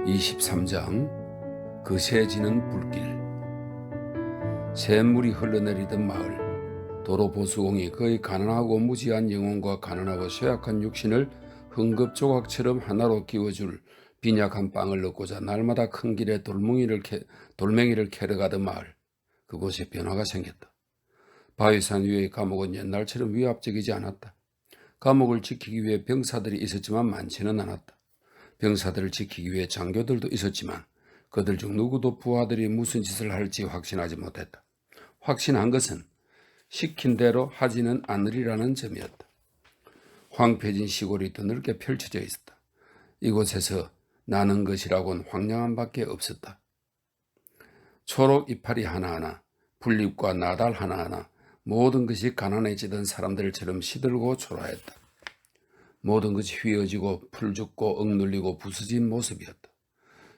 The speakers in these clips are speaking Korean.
23장 거세지는 불길. 샘물이 흘러내리던 마을. 도로 보수공이 그의 가난하고 무지한 영혼과 가난하고 쇠약한 육신을 흥겁조각처럼 하나로 끼워줄 빈약한 빵을 얻고자 날마다 큰 길에 돌멩이를 캐러 가던 마을. 그곳에 변화가 생겼다. 바위산 위의 감옥은 옛날처럼 위압적이지 않았다. 감옥을 지키기 위해 병사들이 있었지만 많지는 않았다. 병사들을 지키기 위해 장교들도 있었지만 그들 중 누구도 부하들이 무슨 짓을 할지 확신하지 못했다. 확신한 것은 시킨 대로 하지는 않으리라는 점이었다. 황폐진 시골이 드넓게 펼쳐져 있었다. 이곳에서 나는 것이라곤 황량한 밖에 없었다. 초록 이파리 하나하나, 풀잎과 나달 하나하나, 모든 것이 가난해지던 사람들처럼 시들고 초라했다. 모든 것이 휘어지고 풀죽고 억눌리고 부서진 모습이었다.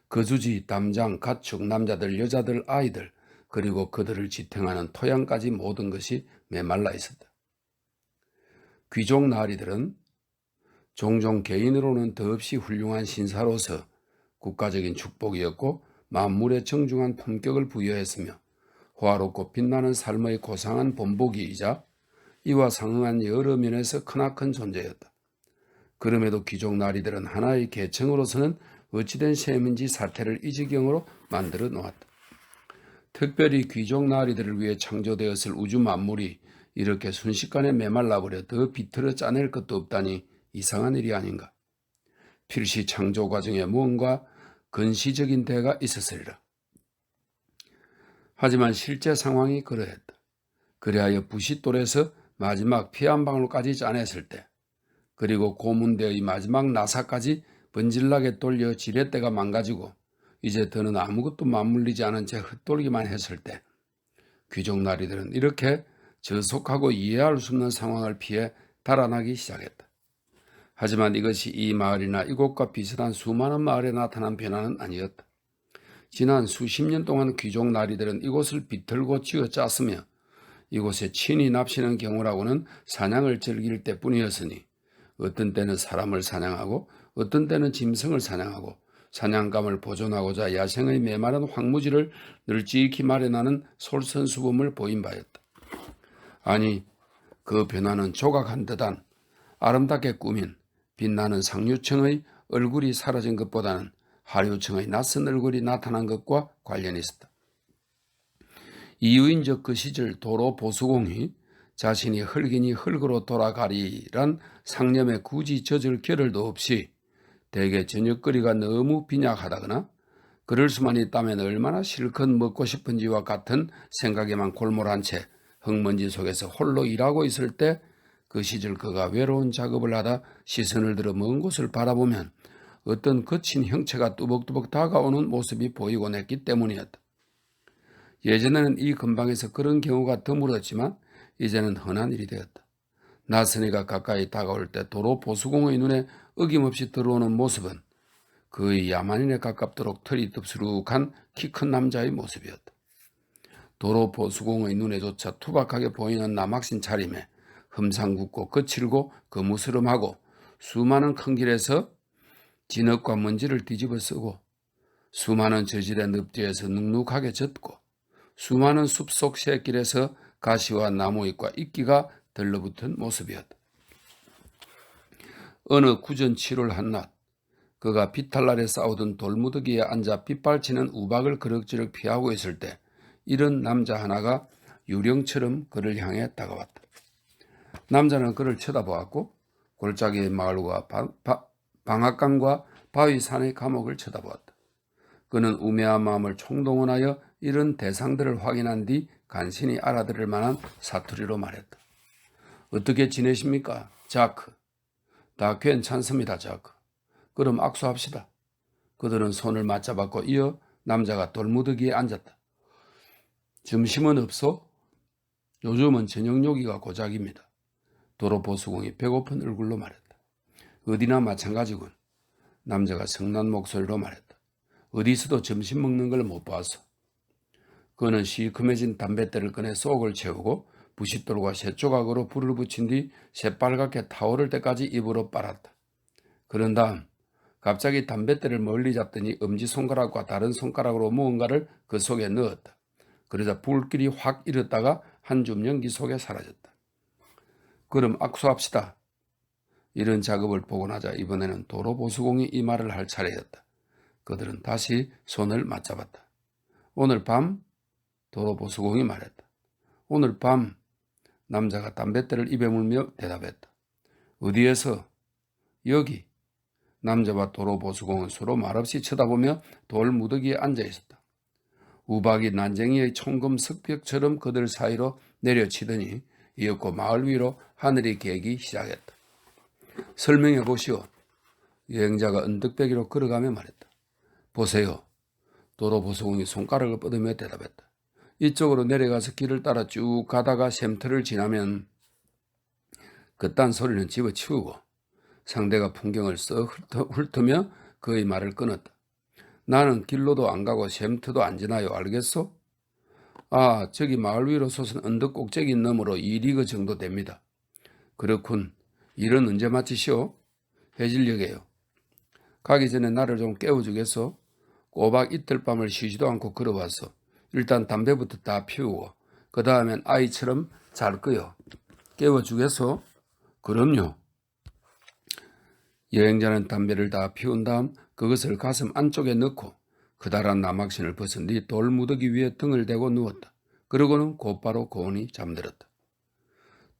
거주지, 담장, 가축, 남자들, 여자들, 아이들, 그리고 그들을 지탱하는 토양까지 모든 것이 메말라 있었다. 귀족 나으리들은 종종 개인으로는 더없이 훌륭한 신사로서 국가적인 축복이었고 만물의 정중한 품격을 부여했으며 호화롭고 빛나는 삶의 고상한 본보기이자 이와 상응한 여러 면에서 크나큰 존재였다. 그럼에도 귀족 나리들은 하나의 계층으로서는 어찌된 셈인지 사태를 이 지경으로 만들어 놓았다. 특별히 귀족 나리들을 위해 창조되었을 우주 만물이 이렇게 순식간에 메말라버려 더 비틀어 짜낼 것도 없다니 이상한 일이 아닌가. 필시 창조 과정에 무언가 근시적인 대가 있었으리라. 하지만 실제 상황이 그러했다. 그리하여 부싯돌에서 마지막 피 한 방울까지 짜냈을 때, 그리고 고문대의 마지막 나사까지 번질나게 돌려 지렛대가 망가지고 이제 더는 아무것도 맞물리지 않은 채 흩돌기만 했을 때, 귀족 나리들은 이렇게 저속하고 이해할 수 없는 상황을 피해 달아나기 시작했다. 하지만 이것이 이 마을이나 이곳과 비슷한 수많은 마을에 나타난 변화는 아니었다. 지난 수십 년 동안 귀족 나리들은 이곳을 비틀고 쥐어짰으며 이곳에 친히 납치는 경우라고는 사냥을 즐길 때뿐이었으니 어떤 때는 사람을 사냥하고 어떤 때는 짐승을 사냥하고 사냥감을 보존하고자 야생의 메마른 황무지를 널찍이 마련하는 솔선수범을 보인 바였다. 아니, 그 변화는 조각한 듯한 아름답게 꾸민 빛나는 상류층의 얼굴이 사라진 것보다는 하류층의 낯선 얼굴이 나타난 것과 관련이 있었다. 이유인적 그 시절 도로 보수공이 자신이 흙이니 흙으로 돌아가리란 상념에 굳이 젖을 겨를도 없이 대개 저녁거리가 너무 빈약하다거나 그럴 수만 있다면 얼마나 실컷 먹고 싶은지와 같은 생각에만 골몰한 채 흙먼지 속에서 홀로 일하고 있을 때 그 시절 그가 외로운 작업을 하다 시선을 들어 먼 곳을 바라보면 어떤 거친 형체가 뚜벅뚜벅 다가오는 모습이 보이곤 했기 때문이었다. 예전에는 이 근방에서 그런 경우가 드물었지만 이제는 흔한 일이 되었다. 낯선 이가 가까이 다가올 때 도로 보수공의 눈에 어김없이 들어오는 모습은 그의 야만인에 가깝도록 털이 덥수룩한 키 큰 남자의 모습이었다. 도로 보수공의 눈에조차 투박하게 보이는 남학신 차림에 흠상궂고 거칠고 거무스름하고 수많은 큰 길에서 진흙과 먼지를 뒤집어 쓰고 수많은 저질의 늪뒤에서 눅눅하게 젖고 수많은 숲속 새길에서 가시와 나무잎과 이끼가 들러붙은 모습이었다. 어느 구전 7월 한낮 그가 비탈날에 싸우던 돌무더기에 앉아 빗발치는 우박을 그럭저럭 피하고 있을 때 이런 남자 하나가 유령처럼 그를 향해 다가왔다. 남자는 그를 쳐다보았고 골짜기의 마을과 방앗간과 바위산의 감옥을 쳐다보았다. 그는 우매한 마음을 총동원하여 이런 대상들을 확인한 뒤 간신히 알아들을 만한 사투리로 말했다. 어떻게 지내십니까, 자크? 다 괜찮습니다, 자크. 그럼 악수합시다. 그들은 손을 맞잡았고 이어 남자가 돌무더기에 앉았다. 점심은 없소? 요즘은 저녁 요기가 고작입니다. 도로 보수공이 배고픈 얼굴로 말했다. 어디나 마찬가지군. 남자가 성난 목소리로 말했다. 어디서도 점심 먹는 걸 못 봤어. 그는 시큼해진 담뱃대를 꺼내 속을 채우고 부싯돌과 쇠조각으로 불을 붙인 뒤 새빨갛게 타오를 때까지 입으로 빨았다. 그런 다음 갑자기 담뱃대를 멀리 잡더니 엄지손가락과 다른 손가락으로 무언가를 그 속에 넣었다. 그러자 불길이 확 일었다가 한 줌 연기 속에 사라졌다. 그럼 악수합시다. 이런 작업을 보고 나자 이번에는 도로보수공이 이 말을 할 차례였다. 그들은 다시 손을 맞잡았다. 오늘 밤? 도로보수공이 말했다. 오늘 밤. 남자가 담뱃대를 입에 물며 대답했다. 어디에서? 여기. 남자와 도로보수공은 서로 말없이 쳐다보며 돌무더기에 앉아 있었다. 우박이 난쟁이의 총금 석벽처럼 그들 사이로 내려치더니 이윽고 마을 위로 하늘이 개기 시작했다. 설명해 보시오. 여행자가 언덕배기로 걸어가며 말했다. 보세요. 도로보수공이 손가락을 뻗으며 대답했다. 이쪽으로 내려가서 길을 따라 쭉 가다가 샘터를 지나면 그딴 소리는 집어치우고 상대가 풍경을 썩 훑으며 그의 말을 끊었다. 나는 길로도 안 가고 샘터도 안 지나요. 알겠소? 아, 저기 마을 위로 솟은 언덕 꼭대기 너머로 2리그 정도 됩니다. 그렇군. 일은 언제 마치시오? 해질녘에요. 가기 전에 나를 좀 깨워주겠소? 꼬박 이틀 밤을 쉬지도 않고 걸어왔어. 일단 담배부터 다 피우고 그 다음엔 아이처럼 잘 거요. 깨워주겠소? 그럼요. 여행자는 담배를 다 피운 다음 그것을 가슴 안쪽에 넣고 그다란 나막신을 벗은 뒤 돌무더기 위에 등을 대고 누웠다. 그러고는 곧바로 고온이 잠들었다.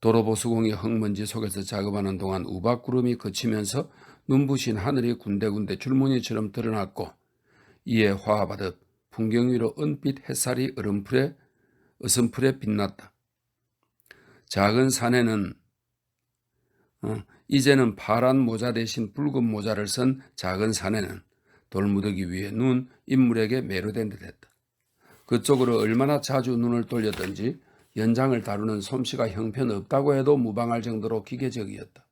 도로보수공이 흙먼지 속에서 작업하는 동안 우박구름이 그치면서 눈부신 하늘이 군데군데 줄무늬처럼 드러났고 이에 화합하듯 풍경 위로 은빛 햇살이 어슴풀에 빛났다. 작은 산에는 이제는 파란 모자 대신 붉은 모자를 쓴 작은 산에는 돌무더기 위에 눈 인물에게 매료된 듯했다. 그쪽으로 얼마나 자주 눈을 돌렸던지 연장을 다루는 솜씨가 형편없다고 해도 무방할 정도로 기계적이었다.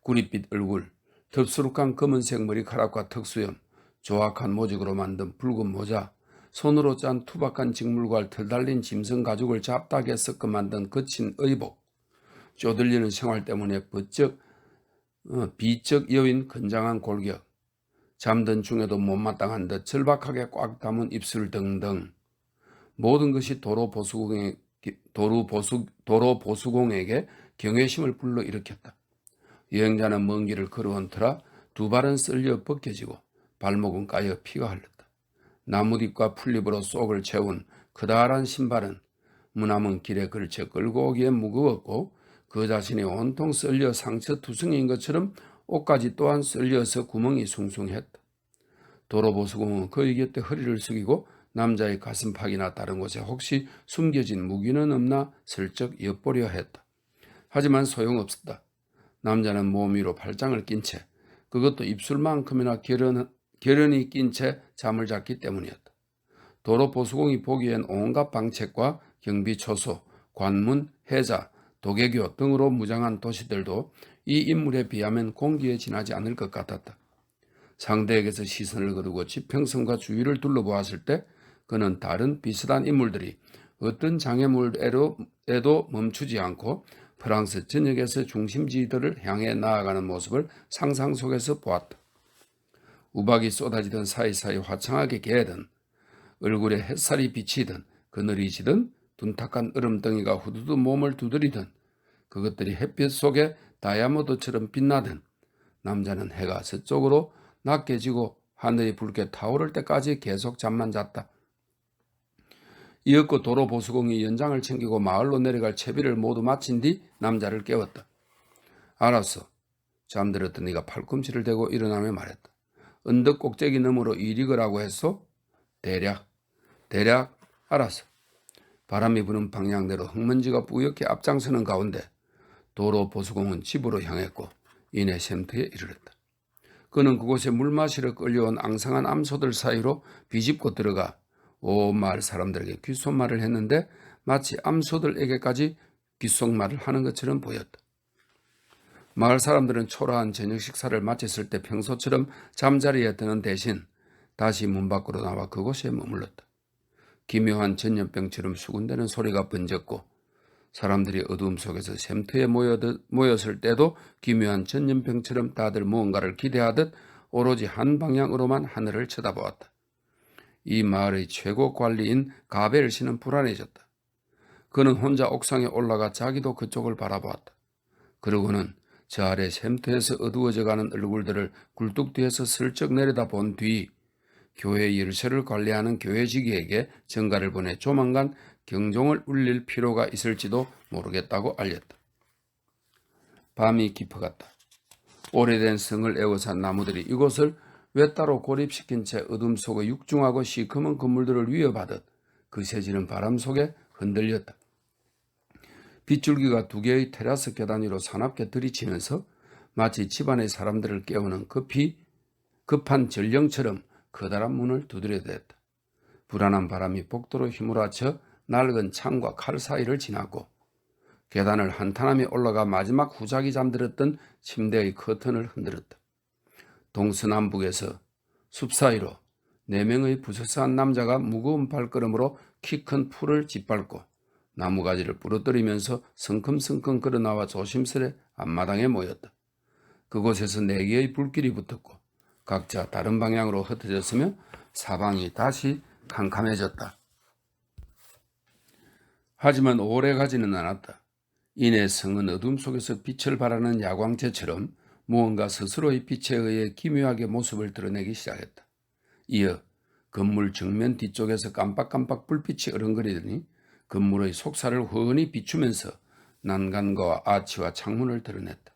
구릿빛 얼굴, 덥수룩한 검은색 머리카락과 턱수염, 조악한 모직으로 만든 붉은 모자, 손으로 짠 투박한 직물과 털 달린 짐승 가죽을 잡다하게 섞어 만든 거친 의복, 쪼들리는 생활 때문에 비쩍 여윈 건장한 골격, 잠든 중에도 못마땅한 듯 절박하게 꽉 담은 입술 등등 모든 것이 도로보수공에게 경외심을 불러일으켰다. 여행자는 먼 길을 걸어온 터라 두 발은 쓸려 벗겨지고 발목은 까여 피가 흘렀다. 나뭇잎과 풀잎으로 속을 채운 커다란 신발은 무남은 길에 걸쳐 끌고 오기에 무거웠고 그 자신이 온통 썰려 상처 투성이인 것처럼 옷까지 또한 썰려서 구멍이 숭숭했다. 도로보수공은 그의 곁에 허리를 숙이고 남자의 가슴팍이나 다른 곳에 혹시 숨겨진 무기는 없나 슬쩍 엿보려 했다. 하지만 소용없었다. 남자는 몸 위로 팔짱을 낀 채 그것도 입술만큼이나 결연히 낀 채 잠을 잤기 때문이었다. 도로보수공이 보기엔 온갖 방책과 경비초소, 관문, 해자, 도개교 등으로 무장한 도시들도 이 인물에 비하면 공기에 지나지 않을 것 같았다. 상대에게서 시선을 거두고 지평선과 주위를 둘러보았을 때 그는 다른 비슷한 인물들이 어떤 장애물에도 멈추지 않고 프랑스 전역에서 중심지들을 향해 나아가는 모습을 상상 속에서 보았다. 우박이 쏟아지던 사이사이 화창하게 개든 얼굴에 햇살이 비치든 그늘이지든 둔탁한 얼음덩이가 후두두 몸을 두드리든 그것들이 햇빛 속에 다이아몬드처럼 빛나든 남자는 해가 서쪽으로 낮게 지고 하늘이 붉게 타오를 때까지 계속 잠만 잤다. 이윽고 도로보수공이 연장을 챙기고 마을로 내려갈 채비를 모두 마친 뒤 남자를 깨웠다. 알았어. 잠들었던 네가 팔꿈치를 대고 일어나며 말했다. 언덕 꼭대기 너머로 2리그라고 했소? 대략 알았어. 바람이 부는 방향대로 흙먼지가 뿌옇게 앞장서는 가운데 도로보수공은 집으로 향했고 이내 샘터에 이르렀다. 그는 그곳에 물 마시러 끌려온 앙상한 암소들 사이로 비집고 들어가 온 마을 사람들에게 귓속말을 했는데 마치 암소들에게까지 귓속말을 하는 것처럼 보였다. 마을 사람들은 초라한 저녁 식사를 마쳤을 때 평소처럼 잠자리에 드는 대신 다시 문 밖으로 나와 그곳에 머물렀다. 기묘한 전염병처럼 수군대는 소리가 번졌고 사람들이 어두움 속에서 샘터에 모였을 때도 기묘한 전염병처럼 다들 무언가를 기대하듯 오로지 한 방향으로만 하늘을 쳐다보았다. 이 마을의 최고 관리인 가벨 씨는 불안해졌다. 그는 혼자 옥상에 올라가 자기도 그쪽을 바라보았다. 그러고는 저 아래 샘터에서 어두워져가는 얼굴들을 굴뚝 뒤에서 슬쩍 내려다본 뒤 교회 열쇠를 관리하는 교회지기에게 전가를 보내 조만간 경종을 울릴 필요가 있을지도 모르겠다고 알렸다. 밤이 깊어갔다. 오래된 성을 에워싼 나무들이 이곳을 외따로 고립시킨 채 어둠 속의 육중하고 시커먼 건물들을 위협하듯 거세지는 바람 속에 흔들렸다. 빗줄기가 2개의 테라스 계단 위로 사납게 들이치면서 마치 집안의 사람들을 깨우는 급한 전령처럼 커다란 문을 두드려댔다. 불안한 바람이 복도로 휘몰아쳐 낡은 창과 칼 사이를 지나고 계단을 한탄하며 올라가 마지막 후작이 잠들었던 침대의 커튼을 흔들었다. 동서남북에서 숲 사이로 4명의 부스스한 남자가 무거운 발걸음으로 키 큰 풀을 짓밟고 나무가지를 부러뜨리면서 성큼성큼 걸어나와 조심스레 앞마당에 모였다. 그곳에서 4개의 불길이 붙었고 각자 다른 방향으로 흩어졌으며 사방이 다시 캄캄해졌다. 하지만 오래 가지는 않았다. 이내 성은 어둠 속에서 빛을 발하는 야광체처럼 무언가 스스로의 빛에 의해 기묘하게 모습을 드러내기 시작했다. 이어 건물 정면 뒤쪽에서 깜빡깜빡 불빛이 어른거리더니 건물의 속살을 훤히 비추면서 난간과 아치와 창문을 드러냈다.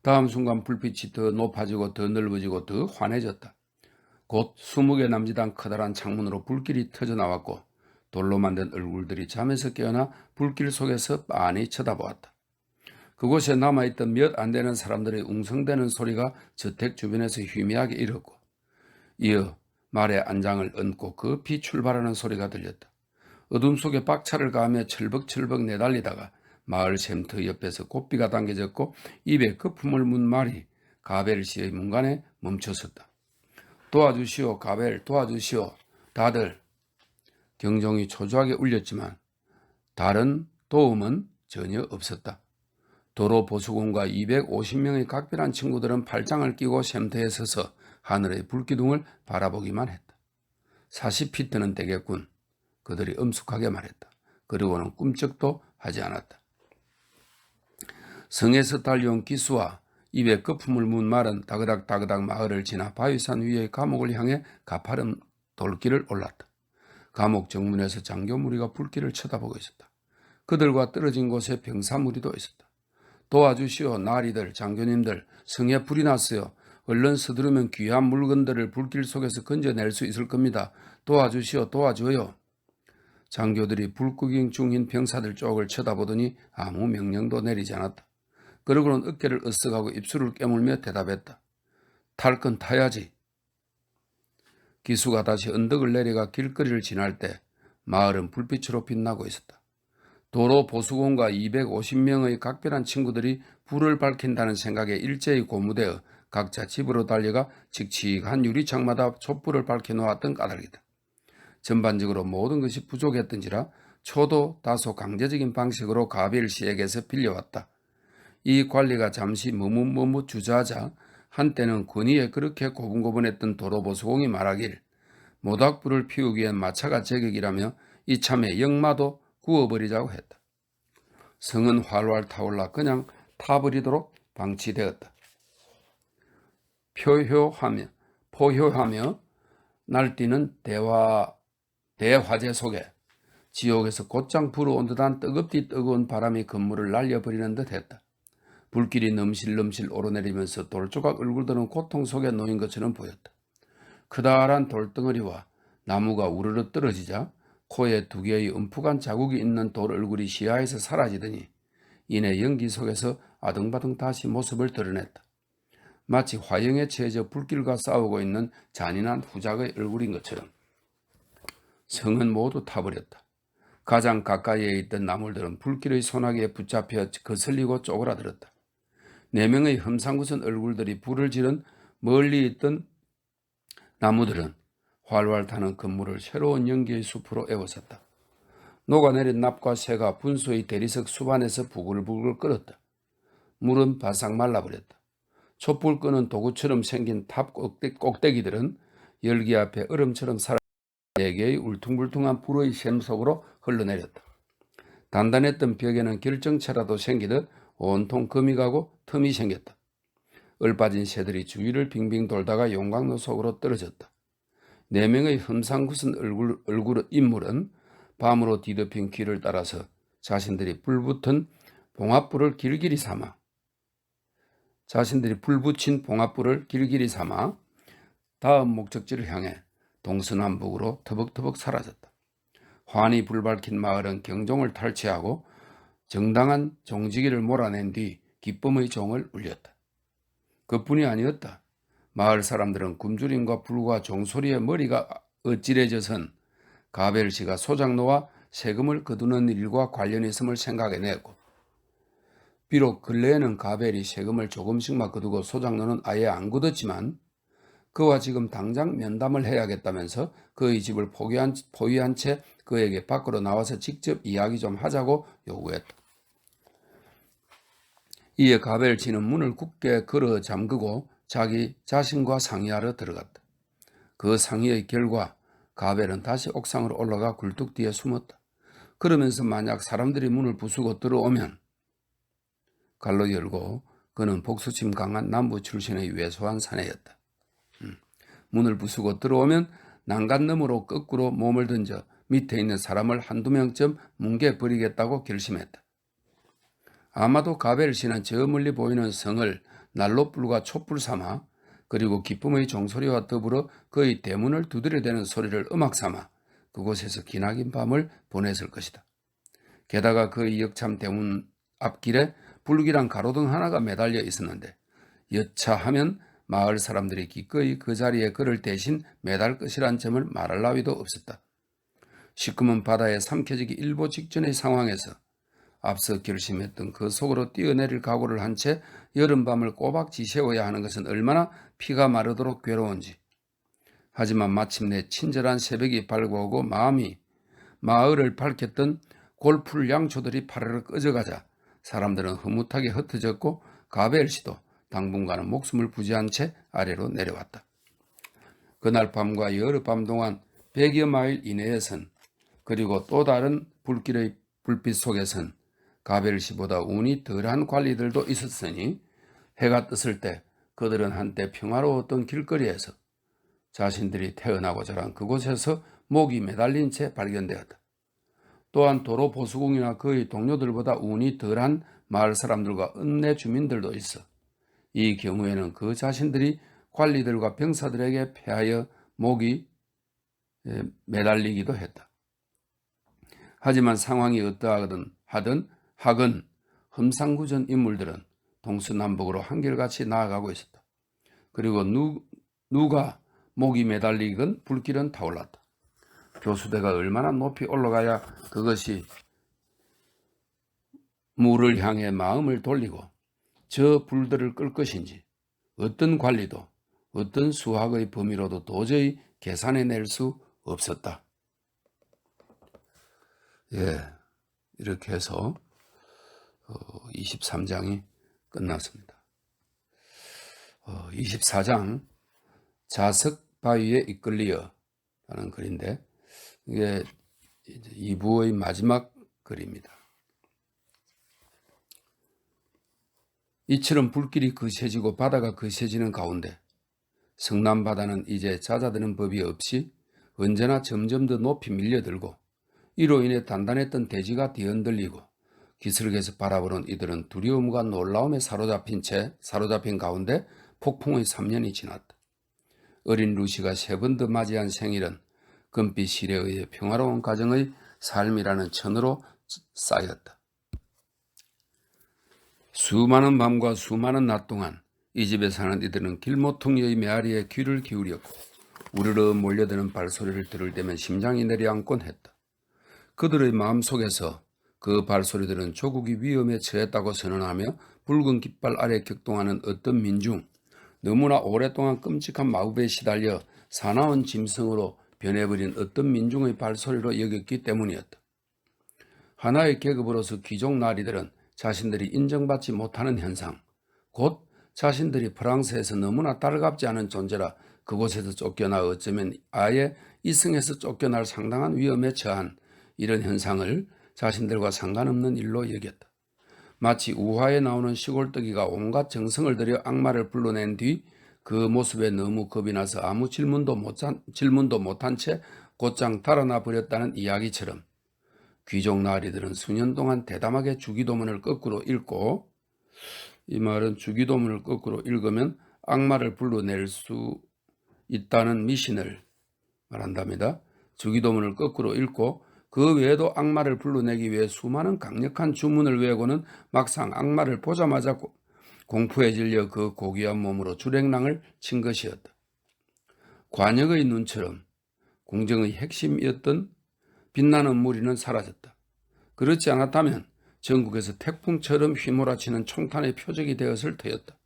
다음 순간 불빛이 더 높아지고 더 넓어지고 더 환해졌다. 곧 20개 남짓한 커다란 창문으로 불길이 터져나왔고 돌로 만든 얼굴들이 잠에서 깨어나 불길 속에서 빤히 쳐다보았다. 그곳에 남아있던 몇 안 되는 사람들의 웅성대는 소리가 저택 주변에서 희미하게 일었고 이어 말의 안장을 얹고 급히 출발하는 소리가 들렸다. 어둠 속에 박차를 가하며 철벅철벅 내달리다가 마을 샘터 옆에서 고삐가 당겨졌고 입에 거품을 문 말이 가벨 씨의 문간에 멈춰섰다. 도와주시오, 가벨, 도와주시오. 다들. 경종이 초조하게 울렸지만 다른 도움은 전혀 없었다. 도로 보수공과 250명의 각별한 친구들은 팔짱을 끼고 샘터에 서서 하늘의 불기둥을 바라보기만 했다. 40피트는 되겠군. 그들이 엄숙하게 말했다. 그리고는 꿈쩍도 하지 않았다. 성에서 달려온 기수와 입에 거품을 문 말은 다그닥다그닥 마을을 지나 바위산 위의 감옥을 향해 가파른 돌길을 올랐다. 감옥 정문에서 장교 무리가 불길을 쳐다보고 있었다. 그들과 떨어진 곳에 병사 무리도 있었다. 도와주시오, 나리들, 장교님들, 성에 불이 났어요. 얼른 서두르면 귀한 물건들을 불길 속에서 건져낼 수 있을 겁니다. 도와주시오, 도와줘요. 장교들이 불구경 중인 병사들 쪽을 쳐다보더니 아무 명령도 내리지 않았다. 그러고는 어깨를 으쓱하고 입술을 깨물며 대답했다. 탈 건 타야지. 기수가 다시 언덕을 내려가 길거리를 지날 때 마을은 불빛으로 빛나고 있었다. 도로 보수공과 250명의 각별한 친구들이 불을 밝힌다는 생각에 일제히 고무되어 각자 집으로 달려가 칙칙한 유리창마다 촛불을 밝혀놓았던 까닭이다. 전반적으로 모든 것이 부족했던지라 초도 다소 강제적인 방식으로 가벨 씨에게서 빌려왔다. 이 관리가 잠시 머뭇머뭇 주저하자 한때는 권위에 그렇게 고분고분했던 도로보수공이 말하길 모닥불을 피우기엔 마차가 제격이라며 이참에 역마도 구워버리자고 했다. 성은 활활 타올라 그냥 타버리도록 방치되었다. 포효하며 날뛰는 대화재 속에 지옥에서 곧장 불어온 듯한 뜨겁디 뜨거운 바람이 건물을 날려버리는 듯 했다. 불길이 넘실넘실 오르내리면서 돌조각 얼굴들은 고통 속에 놓인 것처럼 보였다. 크다란 돌덩어리와 나무가 우르르 떨어지자 코에 2개의 움푹한 자국이 있는 돌 얼굴이 시야에서 사라지더니 이내 연기 속에서 아등바등 다시 모습을 드러냈다. 마치 화형에 처해져 불길과 싸우고 있는 잔인한 후작의 얼굴인 것처럼. 성은 모두 타버렸다. 가장 가까이에 있던 나물들은 불길의 소나기에 붙잡혀 거슬리고 쪼그라들었다. 4명의 험상궂은 얼굴들이 불을 지른 멀리 있던 나무들은 활활 타는 건물을 새로운 연기의 숲으로 에워쌌다. 녹아내린 납과 새가 분수의 대리석 수반에서 부글부글 끓었다. 물은 바싹 말라버렸다. 촛불 끄는 도구처럼 생긴 탑 꼭대기들은 열기 앞에 얼음처럼 살아 4개의 울퉁불퉁한 불의 샘 속으로 흘러내렸다. 단단했던 벽에는 결정체라도 생기듯 온통 금이 가고 틈이 생겼다. 얼빠진 새들이 주위를 빙빙 돌다가 용광로 속으로 떨어졌다. 4명의 흠상궂은 인물은 밤으로 뒤덮인 길을 따라서 자신들이 불붙인 봉합불을 길길이 삼아 다음 목적지를 향해 동서남북으로 터벅터벅 사라졌다. 환히 불밝힌 마을은 경종을 탈취하고 정당한 종지기를 몰아낸 뒤 기쁨의 종을 울렸다. 그뿐이 아니었다. 마을 사람들은 굶주림과 불과 종소리에 머리가 어찌래져선 가벨 씨가 소장로와 세금을 거두는 일과 관련있음을 생각해냈고, 비록 근래에는 가벨이 세금을 조금씩만 거두고 소장로는 아예 안 거뒀지만 그와 지금 당장 면담을 해야겠다면서 그의 집을 포위한 채 그에게 밖으로 나와서 직접 이야기 좀 하자고 요구했다. 이에 가벨 씨는 문을 굳게 걸어 잠그고 자기 자신과 상의하러 들어갔다. 그 상의의 결과 가벨은 다시 옥상으로 올라가 굴뚝 뒤에 숨었다. 그러면서 만약 사람들이 문을 부수고 들어오면 갈로 열고 그는 복수심 강한 남부 출신의 왜소한 사내였다. 문을 부수고 들어오면 난간 너머로 거꾸로 몸을 던져 밑에 있는 사람을 한두 명쯤 뭉개버리겠다고 결심했다. 아마도 가벨 씨는 저 멀리 보이는 성을 난로불과 촛불 삼아 그리고 기쁨의 종소리와 더불어 그의 대문을 두드려대는 소리를 음악 삼아 그곳에서 기나긴 밤을 보냈을 것이다. 게다가 그의 역참 대문 앞길에 불길한 가로등 하나가 매달려 있었는데 여차하면 마을 사람들이 기꺼이 그 자리에 그를 대신 매달 것이란 점을 말할 나위도 없었다. 시커먼 바다에 삼켜지기 일보 직전의 상황에서 앞서 결심했던 그 속으로 뛰어내릴 각오를 한 채 여름밤을 꼬박 지새워야 하는 것은 얼마나 피가 마르도록 괴로운지. 하지만 마침내 친절한 새벽이 밝아오고 마을을 밝혔던 골풀 양초들이 파르르 꺼져가자 사람들은 흐뭇하게 흩어졌고 가벨 씨도 당분간은 목숨을 부지한 채 아래로 내려왔다. 그날 밤과 여러 밤 동안 100여 마일 이내에선 그리고 또 다른 불길의 불빛 속에선 가벨 씨보다 운이 덜한 관리들도 있었으니 해가 떴을 때 그들은 한때 평화로웠던 길거리에서 자신들이 태어나고 자란 그곳에서 목이 매달린 채 발견되었다. 또한 도로 보수공이나 그의 동료들보다 운이 덜한 마을 사람들과 읍내 주민들도 있어 이 경우에는 그 자신들이 관리들과 병사들에게 패하여 목이 매달리기도 했다. 하지만 상황이 어떠하든 흠상궂은 인물들은 동서남북으로 한결같이 나아가고 있었다. 그리고 누가 목이 매달리건 불길은 타올랐다. 교수대가 얼마나 높이 올라가야 그것이 물을 향해 마음을 돌리고 저 불들을 끌 것인지 어떤 관리도 어떤 수학의 범위로도 도저히 계산해낼 수 없었다. 이렇게 해서 23장이 끝났습니다. 24장 자석바위에 이끌리어 라는 글인데 이게 2부의 마지막 글입니다. 이처럼 불길이 거세지고 바다가 거세지는 가운데 성남바다는 이제 잦아드는 법이 없이 언제나 점점 더 높이 밀려들고 이로 인해 단단했던 대지가 뒤흔들리고 기슭에서 바라보는 이들은 두려움과 놀라움에 사로잡힌 가운데 폭풍의 3년이 지났다. 어린 루시가 3번 더 맞이한 생일은 금빛 실에 의해 평화로운 가정의 삶이라는 천으로 쌓였다. 수많은 밤과 수많은 낮 동안 이 집에 사는 이들은 길모퉁이의 메아리에 귀를 기울였고 우르르 몰려드는 발소리를 들을 때면 심장이 내려앉곤 했다. 그들의 마음속에서 그 발소리들은 조국이 위험에 처했다고 선언하며 붉은 깃발 아래 격동하는 어떤 민중, 너무나 오랫동안 끔찍한 마법에 시달려 사나운 짐승으로 변해버린 어떤 민중의 발소리로 여겼기 때문이었다. 하나의 계급으로서 귀족 나리들은 자신들이 인정받지 못하는 현상, 곧 자신들이 프랑스에서 너무나 달갑지 않은 존재라 그곳에서 쫓겨나 어쩌면 아예 이승에서 쫓겨날 상당한 위험에 처한 이런 현상을 자신들과 상관없는 일로 여겼다. 마치 우화에 나오는 시골뜨기가 온갖 정성을 들여 악마를 불러낸 뒤 그 모습에 너무 겁이 나서 아무 질문도 못한 채 곧장 달아나 버렸다는 이야기처럼 귀족 나으리들은 수년 동안 대담하게 주기도문을 거꾸로 읽고, 이 말은 주기도문을 거꾸로 읽으면 악마를 불러낼 수 있다는 미신을 말한답니다. 주기도문을 거꾸로 읽고 그 외에도 악마를 불러내기 위해 수많은 강력한 주문을 외우고는 막상 악마를 보자마자 공포에 질려 그 고귀한 몸으로 주랭랑을 친 것이었다. 관역의 눈처럼 궁정의 핵심이었던 빛나는 무리는 사라졌다. 그렇지 않았다면 전국에서 태풍처럼 휘몰아치는 총탄의 표적이 되었을 터였다.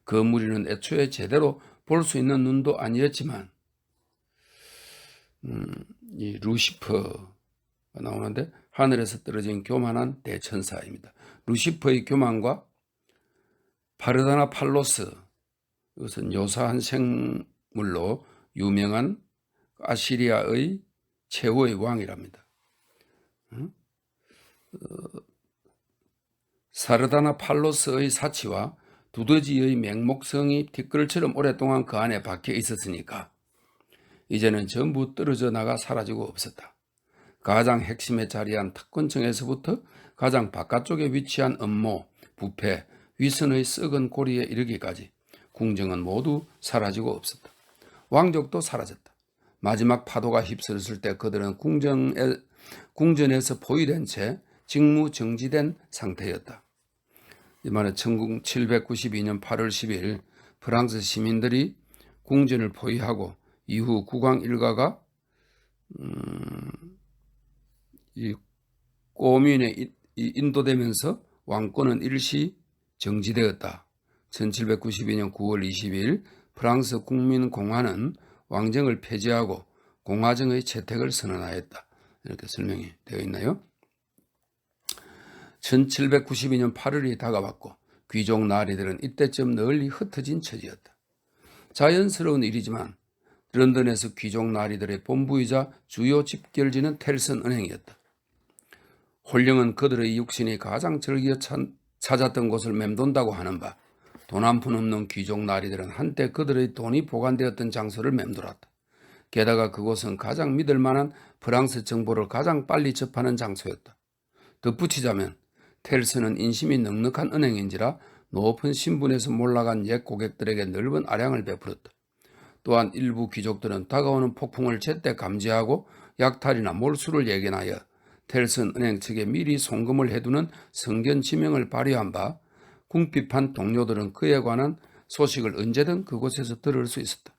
그 무리는 애초에 제대로 볼 수 있는 눈도 아니었지만 이 루시퍼가 나오는데 하늘에서 떨어진 교만한 대천사입니다. 루시퍼의 교만과 파르다나 팔로스, 이것은 요사한 생물로 유명한 아시리아의 최후의 왕이랍니다. 사르다나 팔로스의 사치와 두더지의 맹목성이 티끌처럼 오랫동안 그 안에 박혀 있었으니까 이제는 전부 떨어져 나가 사라지고 없었다. 가장 핵심에 자리한 특권층에서부터 가장 바깥쪽에 위치한 음모, 부패, 위선의 썩은 고리에 이르기까지 궁정은 모두 사라지고 없었다. 왕족도 사라졌다. 마지막 파도가 휩쓸었을 때 그들은 궁전에서 포위된 채 직무정지된 상태였다. 이 말은 1792년 8월 10일 프랑스 시민들이 궁전을 포위하고 이후 국왕 일가가 이 꼬민에 인도되면서 왕권은 일시 정지되었다. 1792년 9월 20일 프랑스 국민공화는 왕정을 폐지하고 공화정의 채택을 선언하였다. 이렇게 설명이 되어 있나요? 1792년 8월이 다가왔고 귀족 나리들은 이때쯤 널리 흩어진 처지였다. 자연스러운 일이지만 런던에서 귀족 나리들의 본부이자 주요 집결지는 텔슨 은행이었다. 홀령은 그들의 육신이 가장 즐겨 찾았던 곳을 맴돈다고 하는 바, 돈 한 푼 없는 귀족 나리들은 한때 그들의 돈이 보관되었던 장소를 맴돌았다. 게다가 그곳은 가장 믿을 만한 프랑스 정보를 가장 빨리 접하는 장소였다. 덧붙이자면 텔스는 인심이 넉넉한 은행인지라 높은 신분에서 몰락한 옛 고객들에게 넓은 아량을 베풀었다. 또한 일부 귀족들은 다가오는 폭풍을 제때 감지하고 약탈이나 몰수를 예견하여 텔슨 은행 측에 미리 송금을 해두는 성견 지명을 발휘한 바 궁핍한 동료들은 그에 관한 소식을 언제든 그곳에서 들을 수 있었다.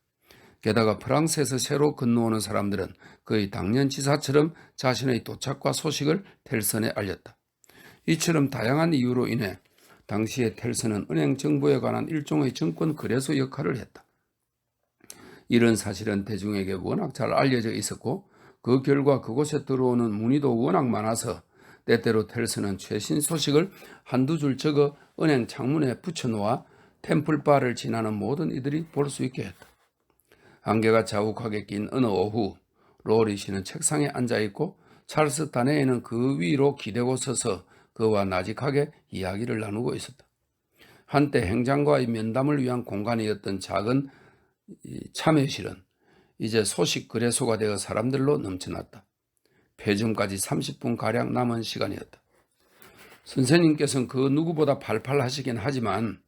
게다가 프랑스에서 새로 건너오는 사람들은 거의 당년지사처럼 자신의 도착과 소식을 텔슨에 알렸다. 이처럼 다양한 이유로 인해 당시에 텔슨은 은행 정보에 관한 일종의 정권 거래소 역할을 했다. 이런 사실은 대중에게 워낙 잘 알려져 있었고 그 결과 그곳에 들어오는 문의도 워낙 많아서 때때로 텔슨은 최신 소식을 한두 줄 적어 은행 창문에 붙여놓아 템플바를 지나는 모든 이들이 볼 수 있게 했다. 안개가 자욱하게 낀 어느 오후 로리 씨는 책상에 앉아있고 찰스 다네이는 그 위로 기대고 서서 그와 나직하게 이야기를 나누고 있었다. 한때 행장과의 면담을 위한 공간이었던 작은 참여실은 이제 소식 거래소가 되어 사람들로 넘쳐났다. 폐점까지 30분가량 남은 시간이었다. 선생님께서는 그 누구보다 팔팔하시긴 하지만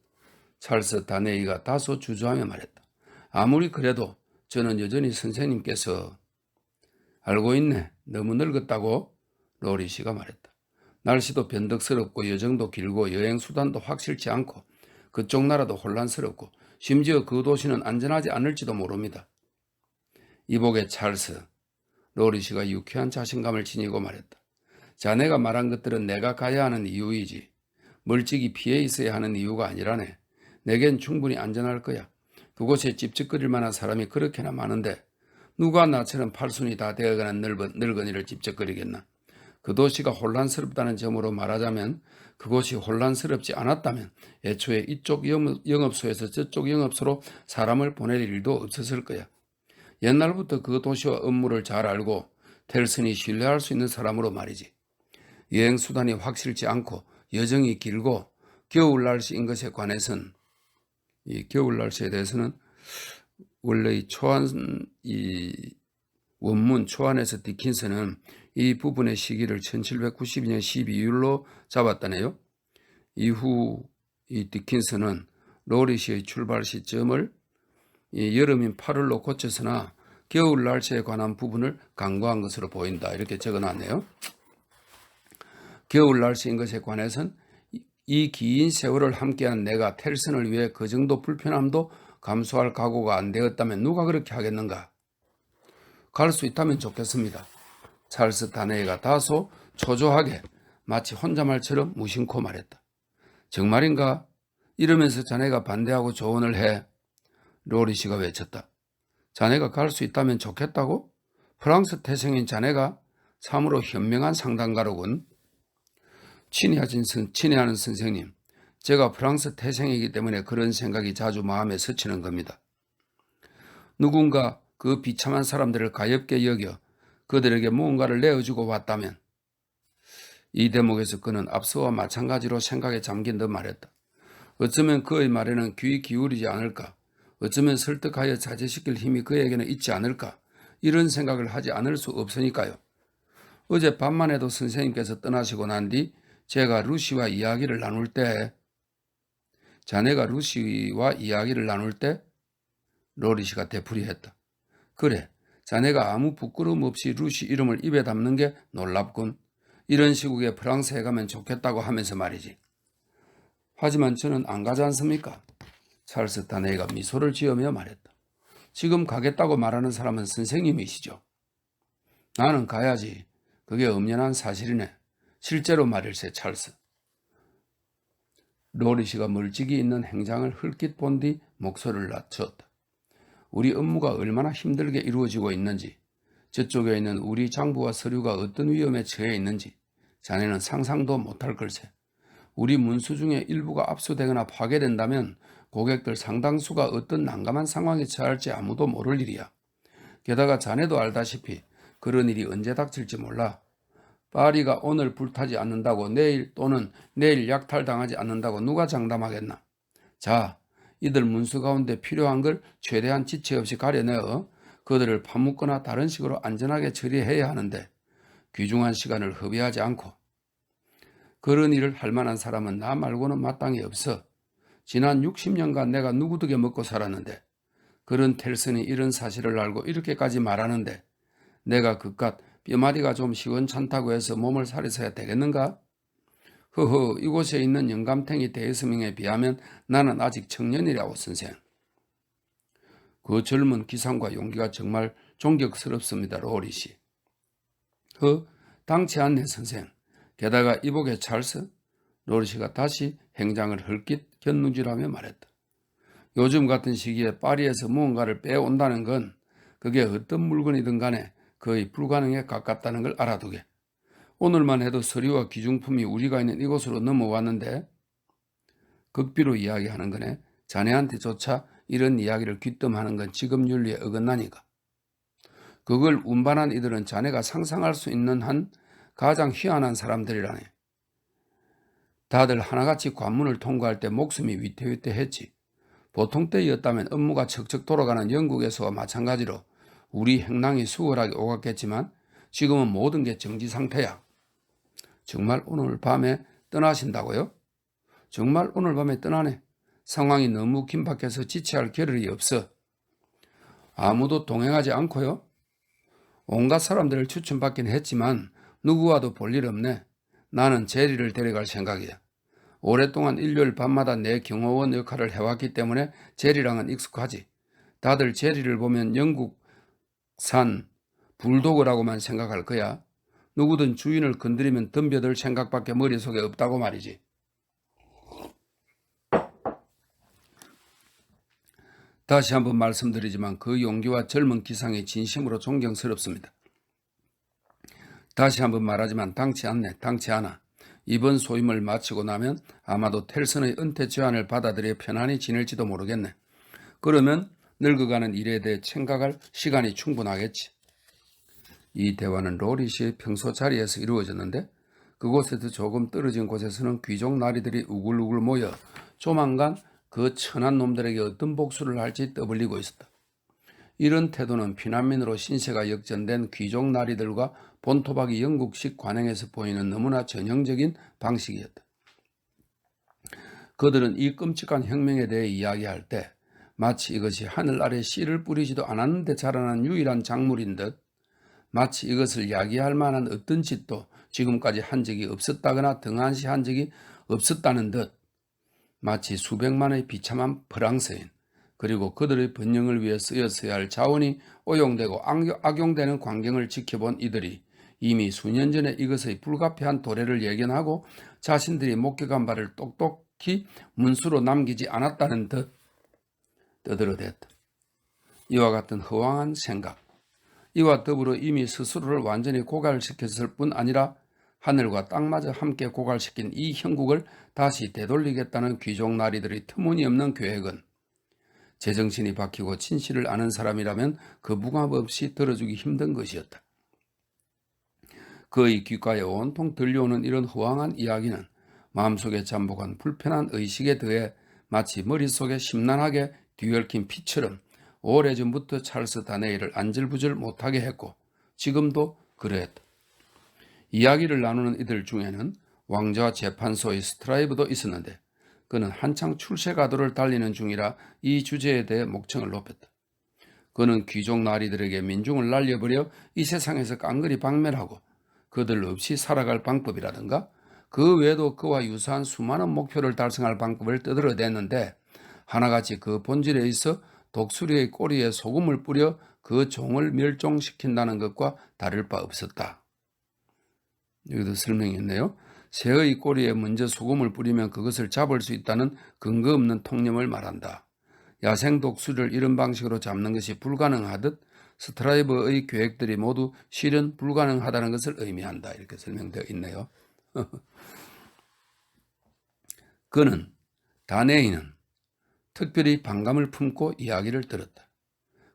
찰스 다네이가 다소 주저하며 말했다. 아무리 그래도 저는 여전히 선생님께서 알고 있네. 너무 늙었다고 로리 씨가 말했다. 날씨도 변덕스럽고 여정도 길고 여행 수단도 확실치 않고 그쪽 나라도 혼란스럽고 심지어 그 도시는 안전하지 않을지도 모릅니다. 이복의 찰스, 로리 씨가 유쾌한 자신감을 지니고 말했다. 자네가 말한 것들은 내가 가야 하는 이유이지 멀찍이 피해 있어야 하는 이유가 아니라네. 내겐 충분히 안전할 거야. 그곳에 찝찝거릴 만한 사람이 그렇게나 많은데 누가 나처럼 팔순이 다 되어가는 늙은이를 찝쩍거리겠나. 그 도시가 혼란스럽다는 점으로 말하자면 그곳이 혼란스럽지 않았다면 애초에 이쪽 영업소에서 저쪽 영업소로 사람을 보낼 일도 없었을 거야. 옛날부터 그 도시와 업무를 잘 알고 텔슨이 신뢰할 수 있는 사람으로 말이지. 여행 수단이 확실치 않고 여정이 길고 겨울 날씨인 것에 관해서는 이 겨울 날씨에 대해서는 원래 이 원문 초안에서 디킨슨은 이 부분의 시기를 1792년 12일로 잡았다네요. 이후 이 디킨슨은 로리시의 출발 시점을 여름인 8월로 고쳐서나 겨울 날씨에 관한 부분을 강구한 것으로 보인다. 이렇게 적어놨네요. 겨울 날씨인 것에 관해서는 이 긴 세월을 함께한 내가 텔슨을 위해 그 정도 불편함도 감수할 각오가 안 되었다면 누가 그렇게 하겠는가? 갈 수 있다면 좋겠습니다. 찰스 다네이가 다소 초조하게 마치 혼잣말처럼 무심코 말했다. 정말인가? 이러면서 자네가 반대하고 조언을 해. 로리시가 외쳤다. 자네가 갈 수 있다면 좋겠다고? 프랑스 태생인 자네가 참으로 현명한 상담가로군. 친애하는 선생님, 제가 프랑스 태생이기 때문에 그런 생각이 자주 마음에 스치는 겁니다. 누군가 그 비참한 사람들을 가엾게 여겨 그들에게 무언가를 내어주고 왔다면 이 대목에서 그는 앞서와 마찬가지로 생각에 잠긴 듯 말했다. 어쩌면 그의 말에는 귀 기울이지 않을까? 어쩌면 설득하여 자제시킬 힘이 그에게는 있지 않을까? 이런 생각을 하지 않을 수 없으니까요. 어제 밤만 해도 선생님께서 떠나시고 난 뒤 제가 루시와 이야기를 나눌 때 자네가 루시와 이야기를 나눌 때 로리시가 되풀이했다. 그래, 자네가 아무 부끄러움 없이 루시 이름을 입에 담는 게 놀랍군. 이런 시국에 프랑스에 가면 좋겠다고 하면서 말이지. 하지만 저는 안 가지 않습니까? 찰스 다네이가 미소를 지으며 말했다. 지금 가겠다고 말하는 사람은 선생님이시죠. 나는 가야지. 그게 엄연한 사실이네. 실제로 말일세, 찰스. 로리시가 멀찍이 있는 행장을 흘낏 본 뒤 목소리를 낮췄다. 우리 업무가 얼마나 힘들게 이루어지고 있는지, 저쪽에 있는 우리 장부와 서류가 어떤 위험에 처해 있는지 자네는 상상도 못할 걸세. 우리 문수 중에 일부가 압수되거나 파괴된다면 고객들 상당수가 어떤 난감한 상황에 처할지 아무도 모를 일이야. 게다가 자네도 알다시피 그런 일이 언제 닥칠지 몰라. 파리가 오늘 불타지 않는다고 내일 또는 내일 약탈당하지 않는다고 누가 장담하겠나. 자, 이들 문수 가운데 필요한 걸 최대한 지체 없이 가려내어 그들을 파묻거나 다른 식으로 안전하게 처리해야 하는데 귀중한 시간을 허비하지 않고 그런 일을 할 만한 사람은 나 말고는 마땅히 없어. 지난 60년간 내가 누구덕에 먹고 살았는데 그런 텔슨이 이런 사실을 알고 이렇게까지 말하는데 내가 그깟 뼈마디가 좀 시원찮다고 해서 몸을 사려서야 되겠는가? 허허, 이곳에 있는 영감탱이 대스명에 비하면 나는 아직 청년이라고 선생. 그 젊은 기상과 용기가 정말 존경스럽습니다, 로리씨. 당치 않네, 선생. 게다가 이복의 찰스? 로리씨가 다시 행장을 헐깃 곁눈질하며 말했다. 요즘 같은 시기에 파리에서 무언가를 빼온다는 건 그게 어떤 물건이든 간에 거의 불가능에 가깝다는 걸 알아두게. 오늘만 해도 서류와 기중품이 우리가 있는 이곳으로 넘어왔는데 극비로 이야기하는 거네. 자네한테조차 이런 이야기를 귀뜸하는 건 지금 윤리에 어긋나니까. 그걸 운반한 이들은 자네가 상상할 수 있는 한 가장 희한한 사람들이라네. 다들 하나같이 관문을 통과할 때 목숨이 위태위태했지. 보통 때였다면 업무가 척척 돌아가는 영국에서와 마찬가지로 우리 행랑이 수월하게 오갔겠지만 지금은 모든 게 정지 상태야. 정말 오늘 밤에 떠나신다고요? 정말 오늘 밤에 떠나네. 상황이 너무 긴박해서 지체할 겨를이 없어. 아무도 동행하지 않고요? 온갖 사람들을 추천받긴 했지만 누구와도 볼 일 없네. 나는 제리를 데려갈 생각이야. 오랫동안 일요일 밤마다 내 경호원 역할을 해왔기 때문에 제리랑은 익숙하지. 다들 제리를 보면 영국산 불도그라고만 생각할 거야. 누구든 주인을 건드리면 덤벼들 생각밖에 머릿속에 없다고 말이지. 다시 한번 말씀드리지만 그 용기와 젊은 기상이 진심으로 존경스럽습니다. 다시 한번 말하지만 당치 않아. 이번 소임을 마치고 나면 아마도 텔슨의 은퇴 제안을 받아들여 편안히 지낼지도 모르겠네. 그러면 늙어가는 일에 대해 생각할 시간이 충분하겠지. 이 대화는 로리시의 평소 자리에서 이루어졌는데 그곳에서 조금 떨어진 곳에서는 귀족 나리들이 우글우글 모여 조만간 그 천한 놈들에게 어떤 복수를 할지 떠벌리고 있었다. 이런 태도는 피난민으로 신세가 역전된 귀족 나리들과 본토박이 영국식 관행에서 보이는 너무나 전형적인 방식이었다. 그들은 이 끔찍한 혁명에 대해 이야기할 때 마치 이것이 하늘 아래 씨를 뿌리지도 않았는데 자라난 유일한 작물인 듯, 마치 이것을 야기할 만한 어떤 짓도 지금까지 한 적이 없었다거나 등한시한 적이 없었다는 듯, 마치 수백만의 비참한 프랑스인 그리고 그들의 번영을 위해 쓰였어야 할 자원이 오용되고 악용되는 광경을 지켜본 이들이 이미 수년 전에 이것의 불가피한 도래를 예견하고 자신들이 목격한 바를 똑똑히 문수로 남기지 않았다는 듯 떠들어댔다. 이와 같은 허황한 생각, 이와 더불어 이미 스스로를 완전히 고갈시켰을 뿐 아니라 하늘과 땅마저 함께 고갈시킨 이 형국을 다시 되돌리겠다는 귀족 나리들의 터무니없는 계획은 제정신이 박히고 진실을 아는 사람이라면 거부감 없이 들어주기 힘든 것이었다. 그의 귓가에 온통 들려오는 이런 허황한 이야기는 마음속에 잠복한 불편한 의식에 더해 마치 머릿속에 심란하게 뒤얽힌 피처럼 오래전부터 찰스 다네이를 안절부절 못하게 했고 지금도 그러했다. 이야기를 나누는 이들 중에는 왕좌 재판소의 스트라이브도 있었는데 그는 한창 출세가도를 달리는 중이라 이 주제에 대해 목청을 높였다. 그는 귀족 나리들에게 민중을 날려버려 이 세상에서 깡그리 박멸하고 그들 없이 살아갈 방법이라든가 그 외에도 그와 유사한 수많은 목표를 달성할 방법을 떠들어댔는데 하나같이 그 본질에 있어 독수리의 꼬리에 소금을 뿌려 그 종을 멸종시킨다는 것과 다를 바 없었다. 여기도 설명이 있네요. 새의 꼬리에 먼저 소금을 뿌리면 그것을 잡을 수 있다는 근거 없는 통념을 말한다. 야생 독수리를 이런 방식으로 잡는 것이 불가능하듯 스트라이버의 계획들이 모두 실현 불가능하다는 것을 의미한다. 이렇게 설명되어 있네요. 다네이는 특별히 반감을 품고 이야기를 들었다.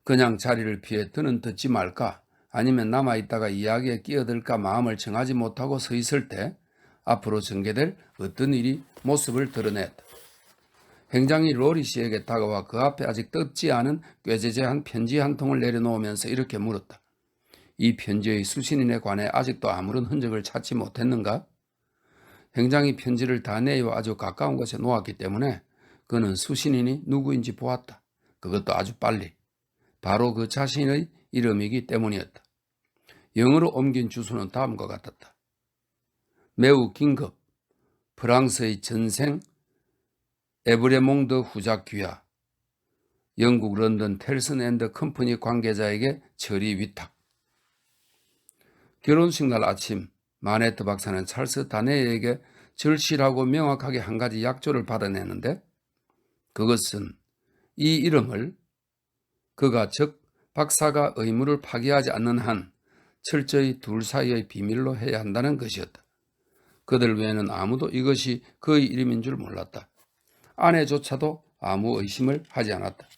그냥 자리를 피해 더는 듣지 말까 아니면 남아있다가 이야기에 끼어들까 마음을 정하지 못하고 서 있을 때 앞으로 전개될 어떤 일이 모습을 드러냈다. 행장이 로리 씨에게 다가와 그 앞에 아직 뜯지 않은 꾀재재한 편지 한 통을 내려놓으면서 이렇게 물었다. 이 편지의 수신인에 관해 아직도 아무런 흔적을 찾지 못했는가? 행장이 편지를 다네이와 아주 가까운 곳에 놓았기 때문에 그는 수신인이 누구인지 보았다. 그것도 아주 빨리. 바로 그 자신의 이름이기 때문이었다. 영어로 옮긴 주소는 다음과 같았다. 매우 긴급. 프랑스의 전생 에브레몽드 후작 귀하. 영국 런던 텔슨 앤드 컴퍼니 관계자에게 처리 위탁. 결혼식 날 아침 마네트 박사는 찰스 다네이에게 절실하고 명확하게 한 가지 약조를 받아내는데 그것은 이 이름을 그가 즉 박사가 의무를 파기하지 않는 한 철저히 둘 사이의 비밀로 해야 한다는 것이었다. 그들 외에는 아무도 이것이 그의 이름인 줄 몰랐다. 아내조차도 아무 의심을 하지 않았다.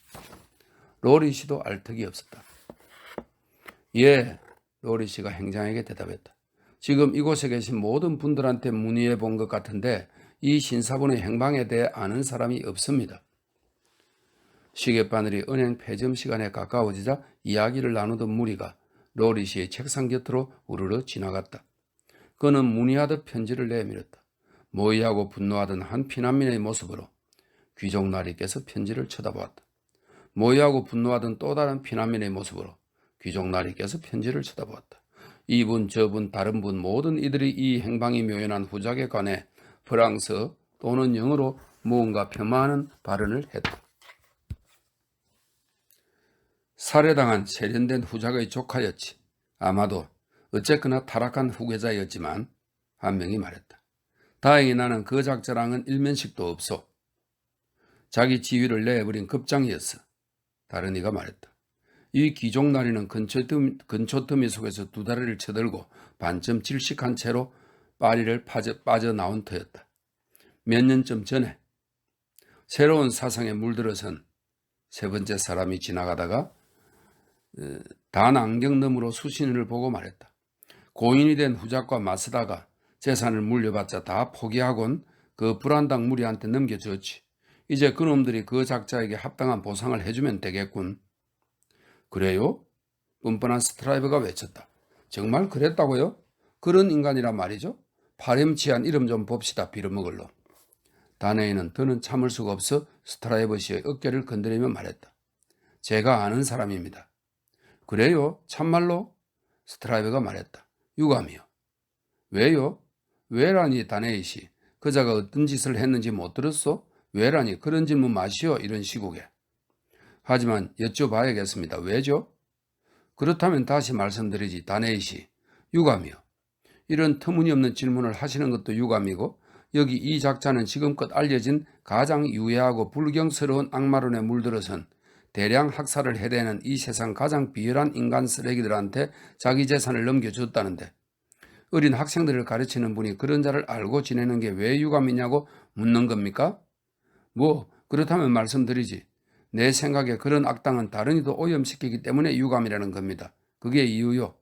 로리 씨도 알 턱이 없었다. 예, 로리 씨가 행장에게 대답했다. 지금 이곳에 계신 모든 분들한테 문의해 본 것 같은데 이 신사분의 행방에 대해 아는 사람이 없습니다. 시계바늘이 은행 폐점 시간에 가까워지자 이야기를 나누던 무리가 로리 씨의 책상 곁으로 우르르 지나갔다. 그는 문의하듯 편지를 내밀었다. 모의하고 분노하던 한 피난민의 모습으로 귀족 나리께서 편지를 쳐다보았다. 모의하고 분노하던 또 다른 피난민의 모습으로 귀족 나리께서 편지를 쳐다보았다. 이분 저분 다른 분 모든 이들이 이 행방이 묘연한 후작에 관해 프랑스 또는 영어로 무언가 폄하하는 발언을 했다. 살해당한 세련된 후작의 조카였지. 아마도 어쨌거나 타락한 후계자였지만 한 명이 말했다. 다행히 나는 그 작자랑은 일면식도 없소. 자기 지위를 내버린 급장이었어. 다른 이가 말했다. 이 귀족나리는 근초더미 속에서 두 다리를 쳐들고 반쯤 질식한 채로 파리를 빠져나온 터였다. 몇 년쯤 전에 새로운 사상에 물들어선 세 번째 사람이 지나가다가 단 안경 너머로 수신을 보고 말했다. 고인이 된 후작과 맞서다가 재산을 물려받자 다 포기하곤 그 불안당 무리한테 넘겨줬지. 이제 그놈들이 그 작자에게 합당한 보상을 해주면 되겠군. 그래요? 뻔뻔한 스트라이브가 외쳤다. 정말 그랬다고요? 그런 인간이란 말이죠? 파렴치한 이름 좀 봅시다. 빌어먹을 놈. 다네이는 더는 참을 수가 없어 스트라이버 씨의 어깨를 건드리며 말했다. 제가 아는 사람입니다. 그래요? 참말로? 스트라이버가 말했다. 유감이요. 왜요? 왜라니 다네이 씨. 그자가 어떤 짓을 했는지 못 들었소? 왜라니 그런 질문 마시오. 이런 시국에. 하지만 여쭤봐야겠습니다. 왜죠? 그렇다면 다시 말씀드리지 다네이 씨. 유감이요. 이런 터무니없는 질문을 하시는 것도 유감이고 여기 이 작자는 지금껏 알려진 가장 유해하고 불경스러운 악마론에 물들어선 대량 학살을 해대는 이 세상 가장 비열한 인간 쓰레기들한테 자기 재산을 넘겨줬다는데 어린 학생들을 가르치는 분이 그런 자를 알고 지내는 게 왜 유감이냐고 묻는 겁니까? 뭐 그렇다면 말씀드리지. 내 생각에 그런 악당은 다른 이도 오염시키기 때문에 유감이라는 겁니다. 그게 이유요.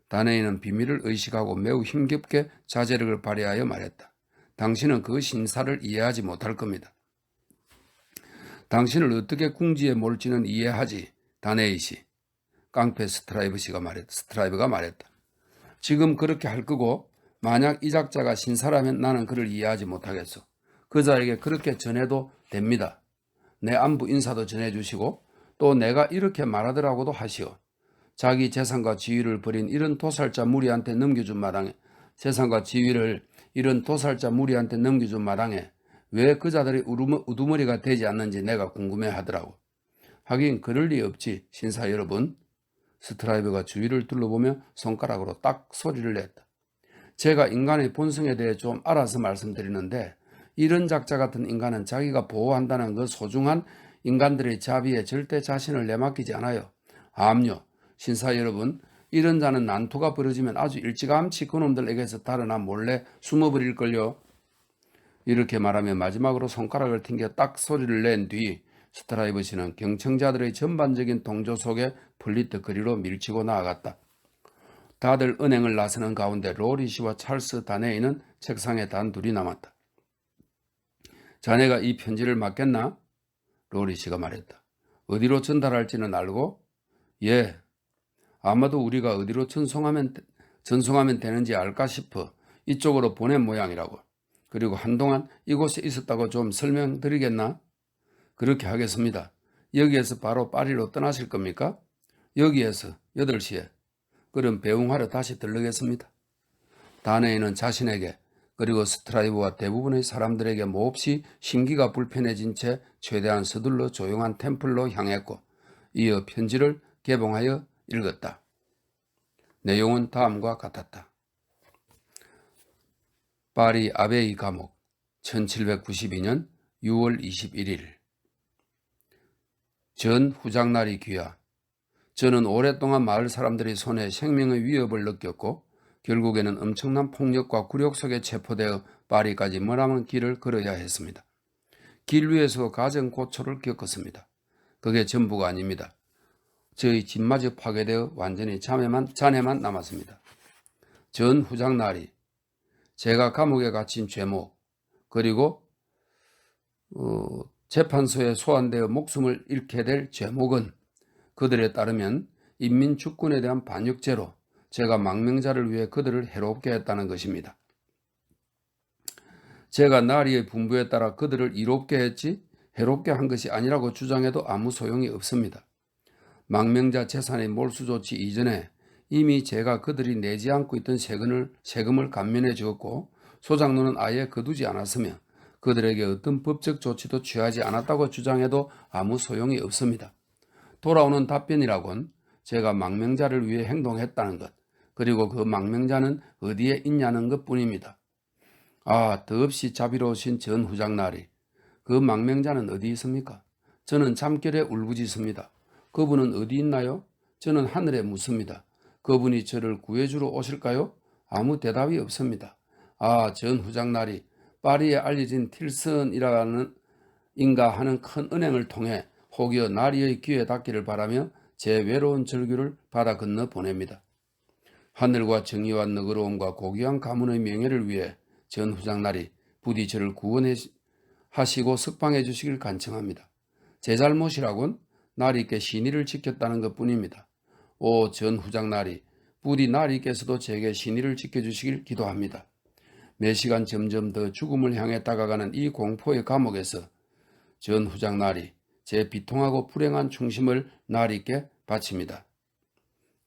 다네이는 비밀을 의식하고 매우 힘겹게 자제력을 발휘하여 말했다. 당신은 그 신사를 이해하지 못할 겁니다. 당신을 어떻게 궁지에 몰지는 이해하지, 다네이 씨. 깡패 스트라이브가 말했다. 지금 그렇게 할 거고 만약 이 작자가 신사라면 나는 그를 이해하지 못하겠소. 그자에게 그렇게 전해도 됩니다. 내 안부 인사도 전해주시고 또 내가 이렇게 말하더라고도 하시오. 자기 재산과 지위를 버린 이런 도살자 무리한테 넘겨준 마당에 왜 그자들이 우두머리가 되지 않는지 내가 궁금해하더라고. 하긴 그럴 리 없지 신사 여러분. 스트라이브가 주위를 둘러보며 손가락으로 딱 소리를 냈다. 제가 인간의 본성에 대해 좀 알아서 말씀드리는데 이런 작자 같은 인간은 자기가 보호한다는 그 소중한 인간들의 자비에 절대 자신을 내맡기지 않아요. 암요. 신사 여러분, 이런 자는 난투가 벌어지면 아주 일찌감치 그놈들에게서 달아나 몰래 숨어버릴걸요. 이렇게 말하며 마지막으로 손가락을 튕겨 딱 소리를 낸 뒤 스트라이브 씨는 경청자들의 전반적인 동조 속에 폴리트거리로 밀치고 나아갔다. 다들 은행을 나서는 가운데 로리 씨와 찰스 다네이는 책상에 단둘이 남았다. 자네가 이 편지를 맡겠나? 로리 씨가 말했다. 어디로 전달할지는 알고? 예. 아마도 우리가 어디로 전송하면 되는지 알까 싶어 이쪽으로 보낸 모양이라고. 그리고 한동안 이곳에 있었다고 좀 설명드리겠나? 그렇게 하겠습니다. 여기에서 바로 파리로 떠나실 겁니까? 여기에서 8시에. 그럼 배웅하러 다시 들르겠습니다. 다네이는 자신에게 그리고 스트라이브와 대부분의 사람들에게 몹시 심기가 불편해진 채 최대한 서둘러 조용한 템플로 향했고 이어 편지를 개봉하여 읽었다. 내용은 다음과 같았다. 파리 아베이 감옥 1792년 6월 21일 전 후작날이 귀하. 저는 오랫동안 마을 사람들의 손에 생명의 위협을 느꼈고 결국에는 엄청난 폭력과 굴욕 속에 체포되어 파리까지 머나먼 길을 걸어야 했습니다. 길 위에서 가정 고초를 겪었습니다. 그게 전부가 아닙니다. 저희 집마저 파괴되어 완전히 잔해만 남았습니다. 전 후작날이 제가 감옥에 갇힌 죄목 그리고 재판소에 소환되어 목숨을 잃게 될 죄목은 그들에 따르면 인민주권에 대한 반역죄로 제가 망명자를 위해 그들을 해롭게 했다는 것입니다. 제가 나리의 분부에 따라 그들을 이롭게 했지 해롭게 한 것이 아니라고 주장해도 아무 소용이 없습니다. 망명자 재산의 몰수 조치 이전에 이미 제가 그들이 내지 않고 있던 세금을 감면해 주었고 소장로는 아예 거두지 않았으며 그들에게 어떤 법적 조치도 취하지 않았다고 주장해도 아무 소용이 없습니다. 돌아오는 답변이라곤 제가 망명자를 위해 행동했다는 것 그리고 그 망명자는 어디에 있냐는 것뿐입니다. 아, 더없이 자비로우신 전 후작날이 그 망명자는 어디 있습니까? 저는 잠결에 울부짖습니다. 그분은 어디 있나요? 저는 하늘에 묻습니다. 그분이 저를 구해주러 오실까요? 아무 대답이 없습니다. 아, 전 후장날이 파리에 알려진 틸슨이라는 인가 하는 큰 은행을 통해 혹여 나리의 귀에 닿기를 바라며 제 외로운 절규를 바다 건너 보냅니다. 하늘과 정의와 너그러움과 고귀한 가문의 명예를 위해 전 후장날이 부디 저를 구원하시고 석방해 주시길 간청합니다. 제 잘못이라곤 나리께 신의를 지켰다는 것뿐입니다. 오 전 후장날이 부디 나리께서도 제게 신의를 지켜주시길 기도합니다. 매 시간 점점 더 죽음을 향해 다가가는 이 공포의 감옥에서 전 후장날이 제 비통하고 불행한 충심을 나리께 바칩니다.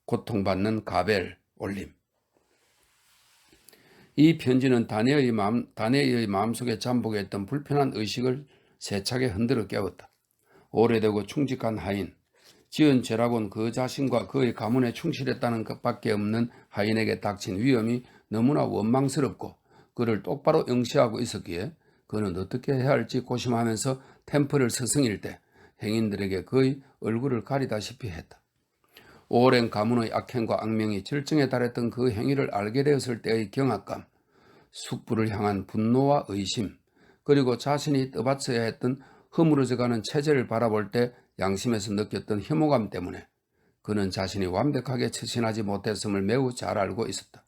고통받는 가벨 올림. 이 편지는 다네의 마음속에 잠복했던 불편한 의식을 세차게 흔들어 깨웠다. 오래되고 충직한 하인, 지은 죄라곤 그 자신과 그의 가문에 충실했다는 것밖에 없는 하인에게 닥친 위험이 너무나 원망스럽고 그를 똑바로 응시하고 있었기에 그는 어떻게 해야 할지 고심하면서 템플을 서성일 때 행인들에게 그의 얼굴을 가리다시피 했다. 오랜 가문의 악행과 악명이 절정에 달했던 그 행위를 알게 되었을 때의 경악감, 숙부를 향한 분노와 의심, 그리고 자신이 떠받쳐야 했던 허물어져가는 체제를 바라볼 때 양심에서 느꼈던 혐오감 때문에 그는 자신이 완벽하게 처신하지 못했음을 매우 잘 알고 있었다.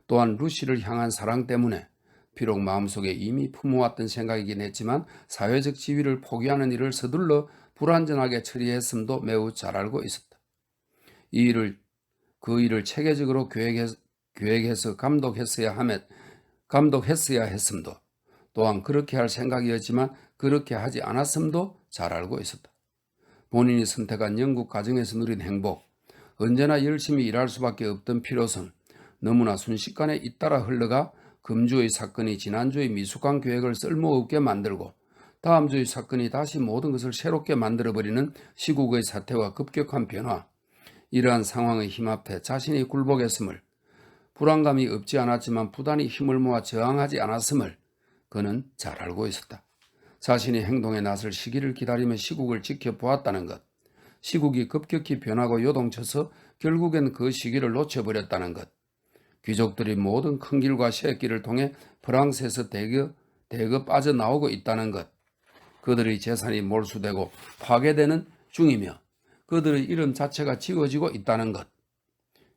또한 루시를 향한 사랑 때문에 비록 마음속에 이미 품어왔던 생각이긴 했지만 사회적 지위를 포기하는 일을 서둘러 불완전하게 처리했음도 매우 잘 알고 있었다. 그 일을 체계적으로 계획해서 감독했어야 했음도, 또한 그렇게 할 생각이었지만 그렇게 하지 않았음도 잘 알고 있었다. 본인이 선택한 영국 가정에서 누린 행복, 언제나 열심히 일할 수밖에 없던 필요성, 너무나 순식간에 잇따라 흘러가 금주의 사건이 지난주의 미숙한 계획을 쓸모없게 만들고 다음 주의 사건이 다시 모든 것을 새롭게 만들어버리는 시국의 사태와 급격한 변화, 이러한 상황의 힘 앞에 자신이 굴복했음을, 불안감이 없지 않았지만 부단히 힘을 모아 저항하지 않았음을 그는 잘 알고 있었다. 자신이 행동에 나설 시기를 기다리며 시국을 지켜보았다는 것, 시국이 급격히 변하고 요동쳐서 결국엔 그 시기를 놓쳐버렸다는 것, 귀족들이 모든 큰 길과 쇠길을 통해 프랑스에서 대거 빠져나오고 있다는 것, 그들의 재산이 몰수되고 파괴되는 중이며 그들의 이름 자체가 지워지고 있다는 것,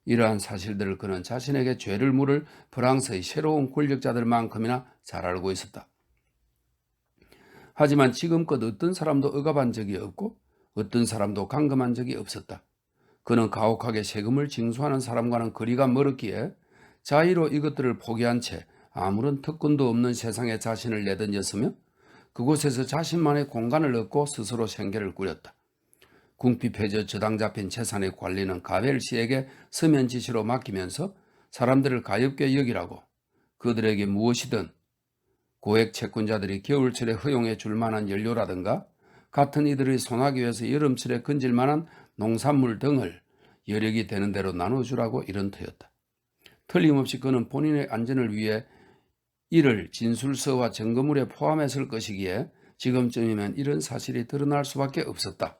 이러한 사실들을 그는 자신에게 죄를 물을 프랑스의 새로운 권력자들만큼이나 잘 알고 있었다. 하지만 지금껏 어떤 사람도 억압한 적이 없고 어떤 사람도 감금한 적이 없었다. 그는 가혹하게 세금을 징수하는 사람과는 거리가 멀었기에 자의로 이것들을 포기한 채 아무런 특권도 없는 세상에 자신을 내던졌으며 그곳에서 자신만의 공간을 얻고 스스로 생계를 꾸렸다. 궁핍해져 저당 잡힌 재산의 관리는 가벨 씨에게 서면 지시로 맡기면서 사람들을 가엾게 여기라고, 그들에게 무엇이든 고액 채권자들이 겨울철에 허용해 줄 만한 연료라든가 같은 이들의 소나기 위해서 여름철에 건질 만한 농산물 등을 여력이 되는 대로 나눠주라고 이런 터였다. 틀림없이 그는 본인의 안전을 위해 이를 진술서와 증거물에 포함했을 것이기에 지금쯤이면 이런 사실이 드러날 수밖에 없었다.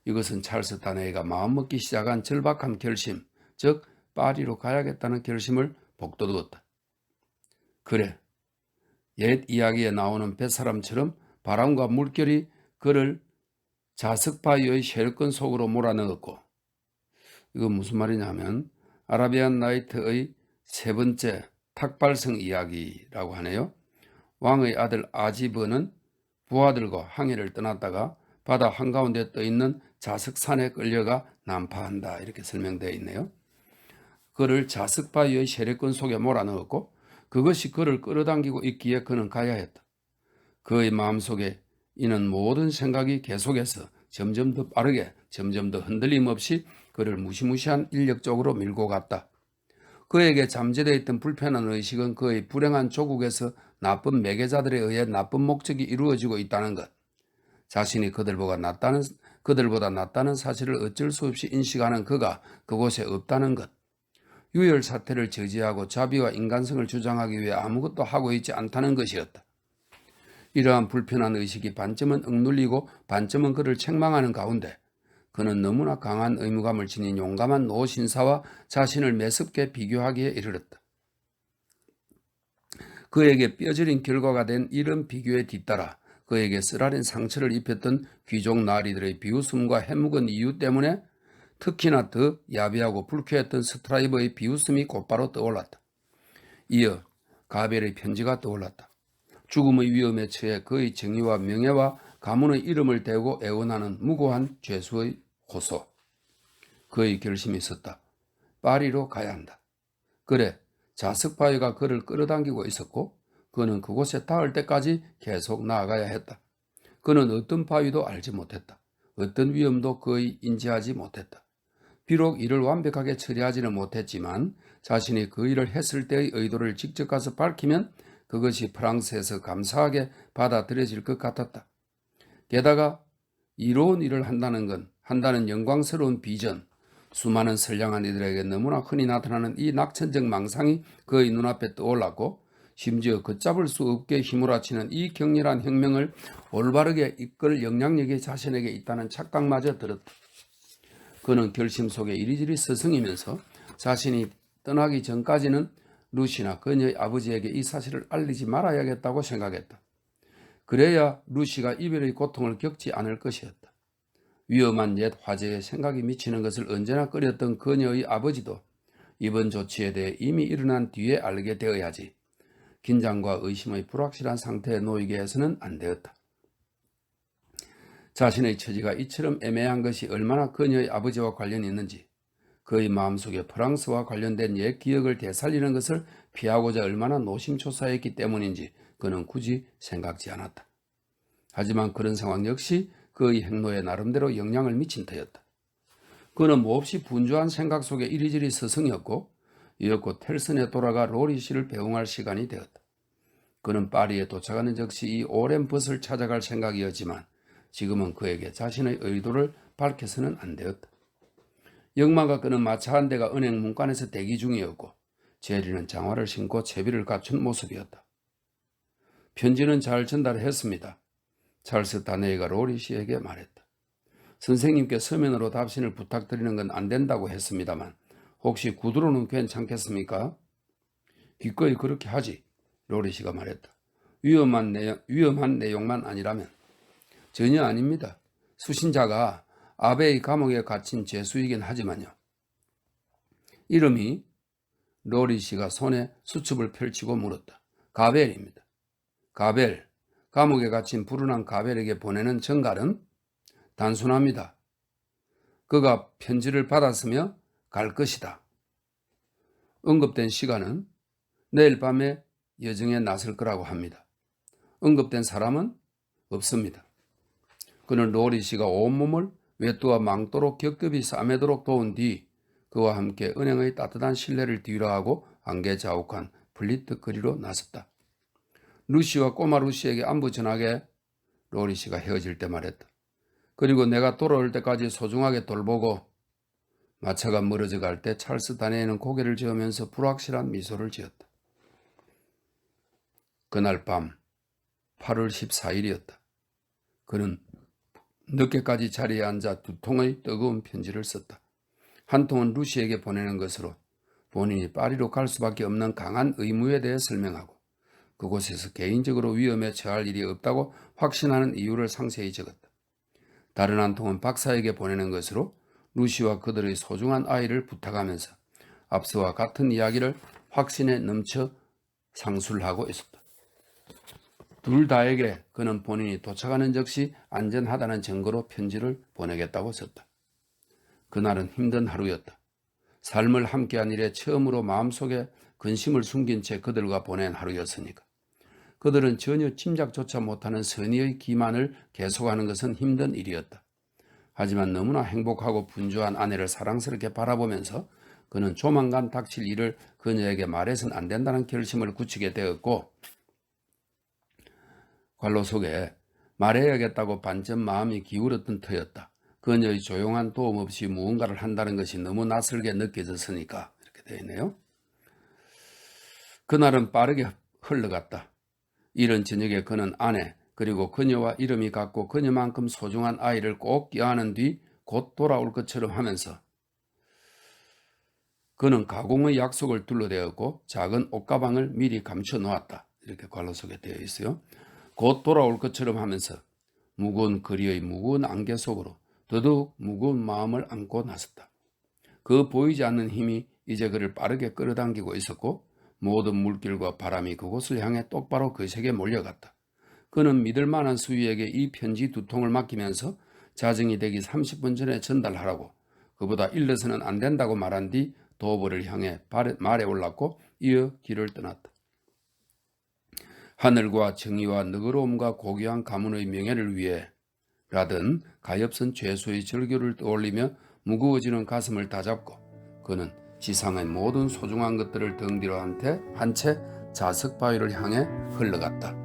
이것은 찰스 다네이가 마음먹기 시작한 절박한 결심, 즉 파리로 가야겠다는 결심을 복돋웠다. 그래, 옛 이야기에 나오는 뱃사람처럼 바람과 물결이 그를 자석바위의 쉘권 속으로 몰아넣었고, 이건 무슨 말이냐면 아라비안 나이트의 세 번째 탁발성 이야기라고 하네요. 왕의 아들 아지브는 부하들과 항해를 떠났다가 바다 한가운데 떠있는 자석산에 끌려가 난파한다, 이렇게 설명되어 있네요. 그를 자석바위의 세력권 속에 몰아넣었고 그것이 그를 끌어당기고 있기에 그는 가야 했다. 그의 마음속에 이는 모든 생각이 계속해서 점점 더 빠르게, 점점 더 흔들림 없이 그를 무시무시한 인력 쪽으로 밀고 갔다. 그에게 잠재되어 있던 불편한 의식은 그의 불행한 조국에서 나쁜 매개자들에 의해 나쁜 목적이 이루어지고 있다는 것, 자신이 그들보다 낫다는 사실을 어쩔 수 없이 인식하는 그가 그곳에 없다는 것, 유혈 사태를 저지하고 자비와 인간성을 주장하기 위해 아무것도 하고 있지 않다는 것이었다. 이러한 불편한 의식이 반쯤은 억눌리고 반쯤은 그를 책망하는 가운데 그는 너무나 강한 의무감을 지닌 용감한 노신사와 자신을 매섭게 비교하기에 이르렀다. 그에게 뼈저린 결과가 된 이런 비교에 뒤따라 그에게 쓰라린 상처를 입혔던 귀족 나리들의 비웃음과 해묵은 이유 때문에 특히나 더 야비하고 불쾌했던 스트라이버의 비웃음이 곧바로 떠올랐다. 이어 가벨의 편지가 떠올랐다. 죽음의 위험에 처해 그의 정의와 명예와 가문의 이름을 대고 애원하는 무고한 죄수의 호소. 그의 결심이 있었다. 파리로 가야 한다. 그래, 자석바위가 그를 끌어당기고 있었고 그는 그곳에 닿을 때까지 계속 나아가야 했다. 그는 어떤 바위도 알지 못했다. 어떤 위험도 거의 인지하지 못했다. 비록 이를 완벽하게 처리하지는 못했지만 자신이 그 일을 했을 때의 의도를 직접 가서 밝히면 그것이 프랑스에서 감사하게 받아들여질 것 같았다. 게다가 이로운 일을 한다는 영광스러운 비전, 수많은 선량한 이들에게 너무나 흔히 나타나는 이 낙천적 망상이 그의 눈앞에 떠올랐고 심지어 걷잡을 수 없게 휘몰아치는 이 격렬한 혁명을 올바르게 이끌 영향력이 자신에게 있다는 착각마저 들었다. 그는 결심 속에 이리저리 스승이면서 자신이 떠나기 전까지는 루시나 그녀의 아버지에게 이 사실을 알리지 말아야겠다고 생각했다. 그래야 루시가 이별의 고통을 겪지 않을 것이었다. 위험한 옛 화제에 생각이 미치는 것을 언제나 꺼렸던 그녀의 아버지도 이번 조치에 대해 이미 일어난 뒤에 알게 되어야지 긴장과 의심의 불확실한 상태에 놓이게 해서는 안 되었다. 자신의 처지가 이처럼 애매한 것이 얼마나 그녀의 아버지와 관련이 있는지, 그의 마음속에 프랑스와 관련된 옛 기억을 되살리는 것을 피하고자 얼마나 노심초사했기 때문인지 그는 굳이 생각지 않았다. 하지만 그런 상황 역시 그의 행로에 나름대로 영향을 미친 터였다. 그는 몹시 분주한 생각 속에 이리저리 스승이었고 이었고 텔슨에 돌아가 로리 씨를 배웅할 시간이 되었다. 그는 파리에 도착하는 즉시 이 오랜 벗을 찾아갈 생각이었지만 지금은 그에게 자신의 의도를 밝혀서는 안 되었다. 역마가 그는 마차 한 대가 은행 문간에서 대기 중이었고 제리는 장화를 신고 채비를 갖춘 모습이었다. 편지는 잘 전달했습니다. 찰스 다네이가 로리 씨에게 말했다. 선생님께 서면으로 답신을 부탁드리는 건 안 된다고 했습니다만 혹시 구두로는 괜찮겠습니까? 기꺼이 그렇게 하지, 로리 씨가 말했다. 위험한 내용만 아니라면. 전혀 아닙니다. 수신자가 아베의 감옥에 갇힌 죄수이긴 하지만요. 이름이? 로리 씨가 손에 수첩을 펼치고 물었다. 가벨입니다. 가벨. 감옥에 갇힌 불운한 가벨에게 보내는 전갈은 단순합니다. 그가 편지를 받았으며 갈 것이다. 언급된 시간은 내일 밤에 여정에 나설 거라고 합니다. 언급된 사람은 없습니다. 그는 로리 씨가 온몸을 외투와 망토로 겹겹이 싸매도록 도운 뒤 그와 함께 은행의 따뜻한 실내를 뒤로하고 안개 자욱한 블리트 거리로 나섰다. 루시와 꼬마 루시에게 안부 전하게, 로리 씨가 헤어질 때 말했다. 그리고 내가 돌아올 때까지 소중하게 돌보고. 마차가 멀어져 갈 때 찰스 다네이는 고개를 저으면서 불확실한 미소를 지었다. 그날 밤 8월 14일이었다. 그는 늦게까지 자리에 앉아 2통의 뜨거운 편지를 썼다. 한 통은 루시에게 보내는 것으로 본인이 파리로 갈 수밖에 없는 강한 의무에 대해 설명하고 그곳에서 개인적으로 위험에 처할 일이 없다고 확신하는 이유를 상세히 적었다. 다른 한 통은 박사에게 보내는 것으로 루시와 그들의 소중한 아이를 부탁하면서 앞서와 같은 이야기를 확신에 넘쳐 상술하고 있었다. 둘 다에게 그는 본인이 도착하는 즉시 안전하다는 증거로 편지를 보내겠다고 썼다. 그날은 힘든 하루였다. 삶을 함께한 일에 처음으로 마음속에 근심을 숨긴 채 그들과 보낸 하루였으니까. 그들은 전혀 짐작조차 못하는 선의의 기만을 계속하는 것은 힘든 일이었다. 하지만 너무나 행복하고 분주한 아내를 사랑스럽게 바라보면서 그는 조만간 닥칠 일을 그녀에게 말해서는 안 된다는 결심을 굳히게 되었고 관로 속에 말해야겠다고 반쯤 마음이 기울었던 터였다. 그녀의 조용한 도움 없이 무언가를 한다는 것이 너무 낯설게 느껴졌으니까 이렇게 되어 있네요. 그날은 빠르게 흘러갔다. 이른 저녁에 그는 아내 그리고 그녀와 이름이 같고 그녀만큼 소중한 아이를 꼭 껴안은 뒤 곧 돌아올 것처럼 하면서 그는 가공의 약속을 둘러대었고 작은 옷가방을 미리 감춰 놓았다. 이렇게 관로 속에 되어 있어요. 곧 돌아올 것처럼 하면서 무거운 거리의 무거운 안개 속으로 더더욱 무거운 마음을 안고 나섰다. 그 보이지 않는 힘이 이제 그를 빠르게 끌어당기고 있었고 모든 물길과 바람이 그곳을 향해 똑바로 거세게 몰려갔다. 그는 믿을 만한 수위에게 이 편지 2통을 맡기면서 자정이 되기 30분 전에 전달하라고 그보다 일러서는 안 된다고 말한 뒤 도보를 향해 말에 올랐고 이어 길을 떠났다. 하늘과 정의와 너그러움과 고귀한 가문의 명예를 위해 라든 가엾은 죄수의 절규를 떠올리며 무거워지는 가슴을 다잡고 그는 지상의 모든 소중한 것들을 등 뒤로 한 채 자석 바위를 향해 흘러갔다.